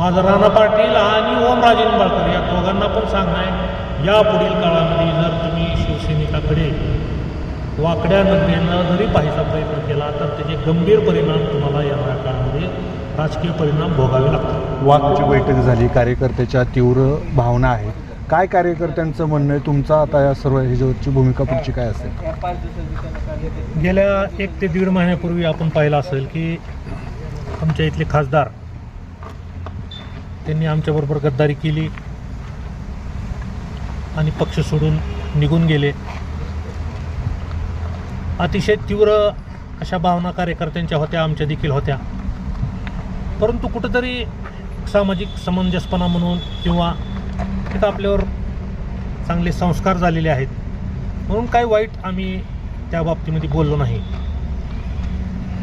माझं राणा पाटील आणि ओमराजे निंबाळकर या दोघांना पण सांगणं आहे, या पुढील काळामध्ये जर तुम्ही शिवसैनिकाकडे वाकड्या नजरेनं जरी पाहायचा प्रयत्न केला तर त्याचे गंभीर परिणाम तुम्हाला येणाऱ्या काळामध्ये राजकीय परिणाम भोगावे लागतात. वाकची बैठक झाली, कार्यकर्त्याच्या तीव्र भावना आहेत. काय कार्यकर्त्यांचं म्हणणं आहे? तुमचा आता या सर्व ह्याच्यावरची भूमिका पुढची काय असेल? गेल्या 1 ते 1.5 महिन्यापूर्वी आपण पाहिलं असेल की आमच्या इथले खासदार त्यांनी आमच्याबरोबर गद्दारी केली आणि पक्ष सोडून निघून गेले. अतिशय तीव्र अशा भावना कार्यकर्त्यांच्या होत्या, आमच्या देखील होत्या. परंतु कुठंतरी सामाजिक समंजसपणा म्हणून किंवा तिथं आपल्यावर चांगले संस्कार झालेले आहेत म्हणून काही वाईट आम्ही त्या बाबतीमध्ये बोललो नाही.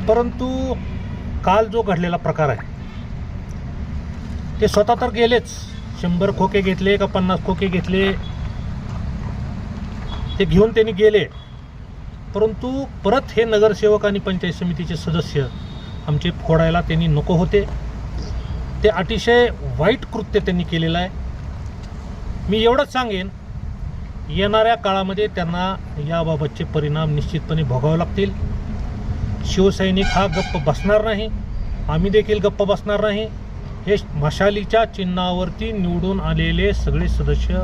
परंतु काल जो घडलेला प्रकार आहे ते स्वतः तर गेलेच, 100 खोके घेतले का 50 खोके घेतले ते घेऊन त्यांनी गेले. परंतु परत हे नगरसेवक आणि पंचायत समितीचे सदस्य आमचे फोडायला त्यांनी नको होते. ते अतिशय वाईट कृत्य त्यांनी केलेलं आहे. मी एवढंच सांगेन, येणाऱ्या काळामध्ये त्यांना याबाबतचे परिणाम निश्चितपणे भोगावे लागतील. शिवसैनिक हा गप्प बसणार नाही, आम्ही देखील गप्प बसणार नाही. हे मशालीच्या चिन्हावरती निवडून आलेले सगळे सदस्य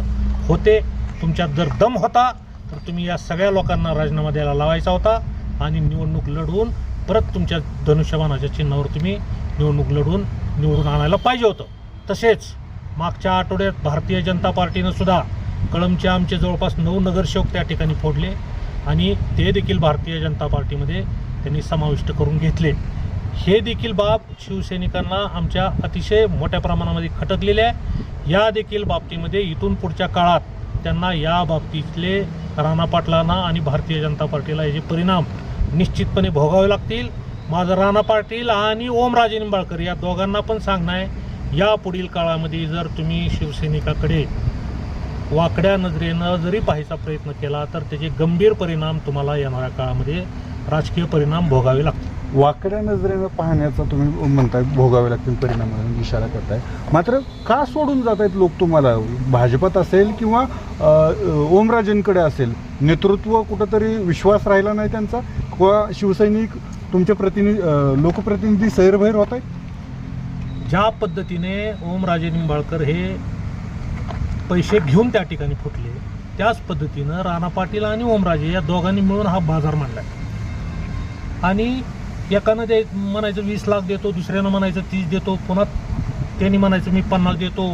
होते. तुमच्यात जर दम होता तर तुम्ही या सगळ्या लोकांना राजीनामा द्यायला लावायचा होता आणि निवडणूक लढवून परत तुमच्या धनुष्यबाणाच्या चिन्हावर तुम्ही निवडणूक लढवून निवडून आणायला पाहिजे होतं. तसेच मागच्या आठवड्यात भारतीय जनता पार्टीनं सुद्धा कळंबचे आमचे जवळपास 9 नगरसेवक त्या ठिकाणी फोडले आणि ते देखील भारतीय जनता पार्टीमध्ये त्यांनी समाविष्ट करून घेतले. हे देखील बाब शिवसैनिकांना आमच्या अतिशय मोठ्या प्रमाणामध्ये खटकलेले आहे. या देखील बाबतीमध्ये इथून पुढच्या काळात त्यांना या बाबतीतले राणा पाटलांना आणि भारतीय जनता पार्टीला याचे परिणाम निश्चितपणे भोगावे लागतील. माझं राणा पाटील आणि ओमराजे निंबाळकर या दोघांना पण सांगणं आहे, या पुढील काळामध्ये जर तुम्ही शिवसैनिकाकडे वाकड्या नजरेनं जरी पाहायचा प्रयत्न केला तर त्याचे गंभीर परिणाम तुम्हाला येणाऱ्या काळामध्ये राजकीय परिणाम भोगावे लागतील. वाकड्या नजरेनं पाहण्याचा तुम्ही म्हणताय भोगावे लागतील परिणाम इशारा करताय, मात्र का सोडून जात आहेत लोक तुम्हाला? भाजपात असेल किंवा ओमराजेंकडे असेल, नेतृत्व कुठंतरी विश्वास राहिला नाही त्यांचा, किंवा शिवसैनिक तुमचे लोकप्रतिनिधी सैरभैर होत आहेत? ज्या पद्धतीने ओमराजे निंबाळकर हे पैसे घेऊन त्या ठिकाणी फुटले, त्याच पद्धतीनं राणा पाटील आणि ओमराजे या दोघांनी मिळून हा बाजार मांडला. आणि एकानं म्हणायचं 20 लाख देतो, दुसऱ्यानं म्हणायचं 30 देतो, पुन्हा त्यांनी म्हणायचं मी 50 देतो,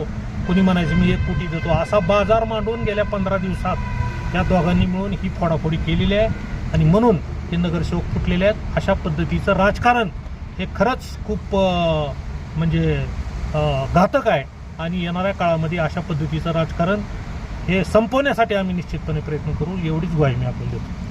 कुणी म्हणायचं मी 1 कोटी देतो. असा बाजार मांडून गेल्या 15 दिवसात या दोघांनी मिळून ही फोडाफोडी केलेली आहे आणि म्हणून हे नगरसेवक फुटलेले आहेत. अशा पद्धतीचं राजकारण हे खरंच खूप म्हणजे घातक आहे आणि येणाऱ्या काळामध्ये अशा पद्धतीचं राजकारण हे संपवण्यासाठी आम्ही निश्चितपणे प्रयत्न करू, एवढीच ग्वाही मी आपल्याला देतो.